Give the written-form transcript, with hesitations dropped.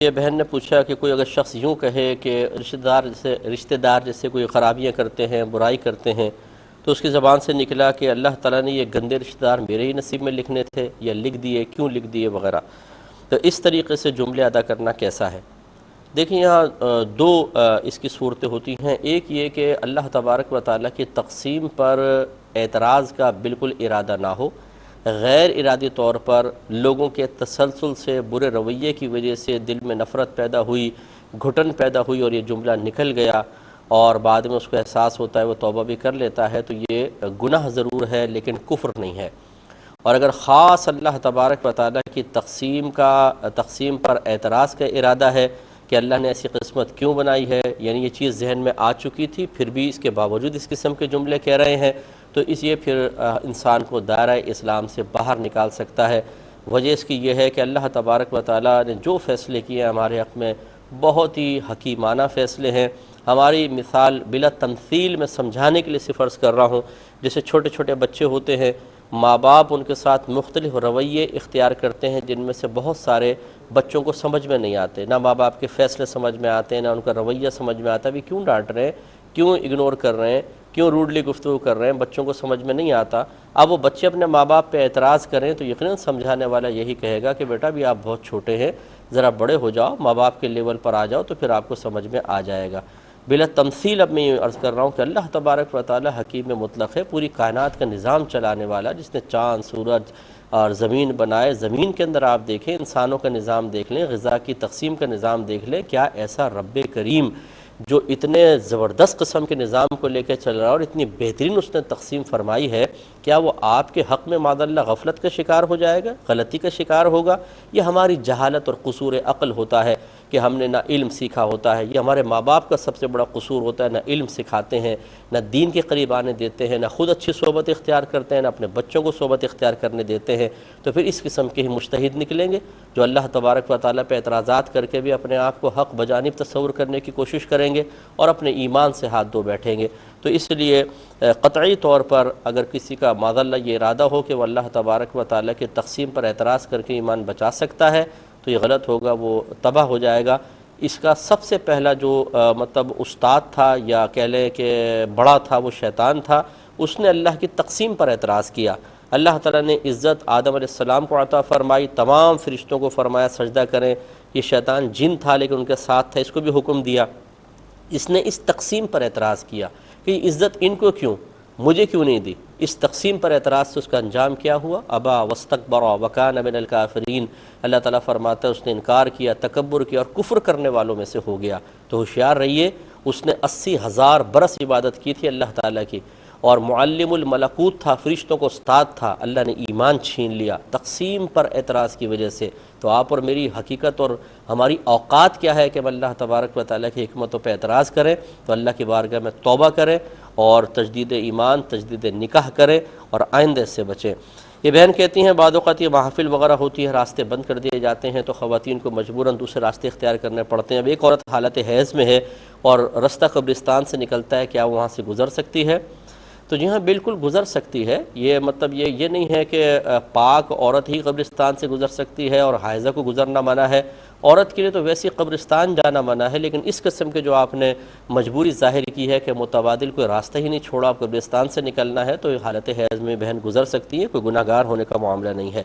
یہ بہن نے پوچھا کہ کوئی اگر شخص یوں کہے کہ رشتہ دار جیسے کوئی خرابیاں کرتے ہیں، برائی کرتے ہیں، تو اس کی زبان سے نکلا کہ اللہ تعالیٰ نے یہ گندے رشتہ دار میرے ہی نصیب میں لکھنے تھے یا لکھ دیے، کیوں لکھ دیے وغیرہ، تو اس طریقے سے جملے ادا کرنا کیسا ہے؟ دیکھیں یہاں دو اس کی صورتیں ہوتی ہیں۔ ایک یہ کہ اللہ تبارک و تعالیٰ کی تقسیم پر اعتراض کا بالکل ارادہ نہ ہو، غیر ارادی طور پر لوگوں کے تسلسل سے، برے رویے کی وجہ سے دل میں نفرت پیدا ہوئی، گھٹن پیدا ہوئی اور یہ جملہ نکل گیا اور بعد میں اس کو احساس ہوتا ہے، وہ توبہ بھی کر لیتا ہے، تو یہ گناہ ضرور ہے لیکن کفر نہیں ہے۔ اور اگر خاص اللہ تبارک و تعالیٰ کی تقسیم پر اعتراض کا ارادہ ہے کہ اللہ نے ایسی قسمت کیوں بنائی ہے، یعنی یہ چیز ذہن میں آ چکی تھی پھر بھی اس کے باوجود اس قسم کے جملے کہہ رہے ہیں، تو یہ پھر انسان کو دائرہ اسلام سے باہر نکال سکتا ہے۔ وجہ اس کی یہ ہے کہ اللہ تبارک و تعالیٰ نے جو فیصلے کیے ہیں ہمارے حق میں بہت ہی حکیمانہ فیصلے ہیں۔ ہماری مثال بلا تمثیل میں سمجھانے کے لیے صرف عرض کر رہا ہوں، جیسے چھوٹے چھوٹے بچے ہوتے ہیں، ماں باپ ان کے ساتھ مختلف رویے اختیار کرتے ہیں جن میں سے بہت سارے بچوں کو سمجھ میں نہیں آتے، نہ ماں باپ کے فیصلے سمجھ میں آتے ہیں، نہ ان کا رویہ سمجھ میں آتا ہے، بھی کیوں ڈانٹ رہے ہیں، کیوں اگنور کر رہے ہیں، کیوں روڈلی گفتگو کر رہے ہیں، بچوں کو سمجھ میں نہیں آتا۔ اب وہ بچے اپنے ماں باپ پہ اعتراض کریں تو یقیناً سمجھانے والا یہی کہے گا کہ بیٹا بھی آپ بہت چھوٹے ہیں، ذرا بڑے ہو جاؤ، ماں باپ کے لیول پر آ جاؤ تو پھر آپ کو سمجھ میں آ جائے گا۔ بلا تمثیل اب میں یہ عرض کر رہا ہوں کہ اللہ تبارک و تعالی حکیم مطلق ہے، پوری کائنات کا نظام چلانے والا، جس نے چاند، سورج اور زمین بنائے۔ زمین کے اندر آپ دیکھیں، انسانوں کا نظام دیکھ لیں، غذا کی تقسیم کا نظام دیکھ لیں، کیا ایسا رب کریم جو اتنے زبردست قسم کے نظام کو لے کے چل رہا ہے اور اتنی بہترین اس نے تقسیم فرمائی ہے، کیا وہ آپ کے حق میں معاذ اللہ غفلت کا شکار ہو جائے گا، غلطی کا شکار ہوگا؟ یہ ہماری جہالت اور قصور عقل ہوتا ہے کہ ہم نے نہ علم سیکھا ہوتا ہے، یہ ہمارے ماں باپ کا سب سے بڑا قصور ہوتا ہے، نہ علم سکھاتے ہیں، نہ دین کے قریب آنے دیتے ہیں، نہ خود اچھی صحبت اختیار کرتے ہیں، نہ اپنے بچوں کو صحبت اختیار کرنے دیتے ہیں۔ تو پھر اس قسم کے ہی مجتہد نکلیں گے جو اللہ تبارک و تعالیٰ پہ اعتراضات کر کے بھی اپنے آپ کو حق بجانب تصور کرنے کی کوشش کریں گے اور اپنے ایمان سے ہاتھ دھو بیٹھیں گے۔ تو اس لیے قطعی طور پر اگر کسی کا معاذ اللہ یہ ارادہ ہو کہ وہ اللہ تبارک و تعالیٰ کی تقسیم پر اعتراض کر کے ایمان بچا سکتا ہے تو یہ غلط ہوگا، وہ تباہ ہو جائے گا۔ اس کا سب سے پہلا جو مطلب استاد تھا یا کہہ لیں کہ بڑا تھا، وہ شیطان تھا، اس نے اللہ کی تقسیم پر اعتراض کیا۔ اللہ تعالیٰ نے عزت آدم علیہ السلام کو عطا فرمائی، تمام فرشتوں کو فرمایا سجدہ کریں، یہ شیطان جن تھا لیکن ان کے ساتھ تھا، اس کو بھی حکم دیا۔ اس نے اس تقسیم پر اعتراض کیا کہ یہ عزت ان کو کیوں، مجھے کیوں نہیں دی؟ اس تقسیم پر اعتراض سے اس کا انجام کیا ہوا؟ ابا واستکبر وکان من الکافرین۔ اللہ تعالیٰ فرماتا ہے اس نے انکار کیا، تکبر کیا اور کفر کرنے والوں میں سے ہو گیا۔ تو ہوشیار رہیے، اس نے 80,000 برس عبادت کی تھی اللہ تعالیٰ کی، اور معلم الملکوت تھا، فرشتوں کو استاد تھا، اللہ نے ایمان چھین لیا تقسیم پر اعتراض کی وجہ سے۔ تو آپ اور میری حقیقت اور ہماری اوقات کیا ہے کہ ہم اللہ تبارک و تعالیٰ کی حکمتوں پہ اعتراض کریں، تو اللہ کی بارگاہ میں توبہ کریں اور تجدید ایمان، تجدید نکاح کریں اور آئندہ سے بچیں۔ یہ بہن کہتی ہیں بعض اوقات یہ محافل وغیرہ ہوتی ہے، راستے بند کر دیے جاتے ہیں تو خواتین کو مجبوراً دوسرے راستے اختیار کرنے پڑتے ہیں۔ اب ایک عورت حالت حیض میں ہے اور رستہ قبرستان سے نکلتا ہے، کیا وہ وہاں سے گزر سکتی ہے؟ تو جی ہاں، بالکل گزر سکتی ہے۔ یہ مطلب یہ نہیں ہے کہ پاک عورت ہی قبرستان سے گزر سکتی ہے اور حائضہ کو گزرنا منع ہے۔ عورت کے لیے تو ویسی قبرستان جانا منع ہے، لیکن اس قسم کے جو آپ نے مجبوری ظاہر کی ہے کہ متبادل کوئی راستہ ہی نہیں چھوڑا، آپ قبرستان سے نکلنا ہے، تو حالت حیض میں بہن گزر سکتی ہے، کوئی گناہ گار ہونے کا معاملہ نہیں ہے۔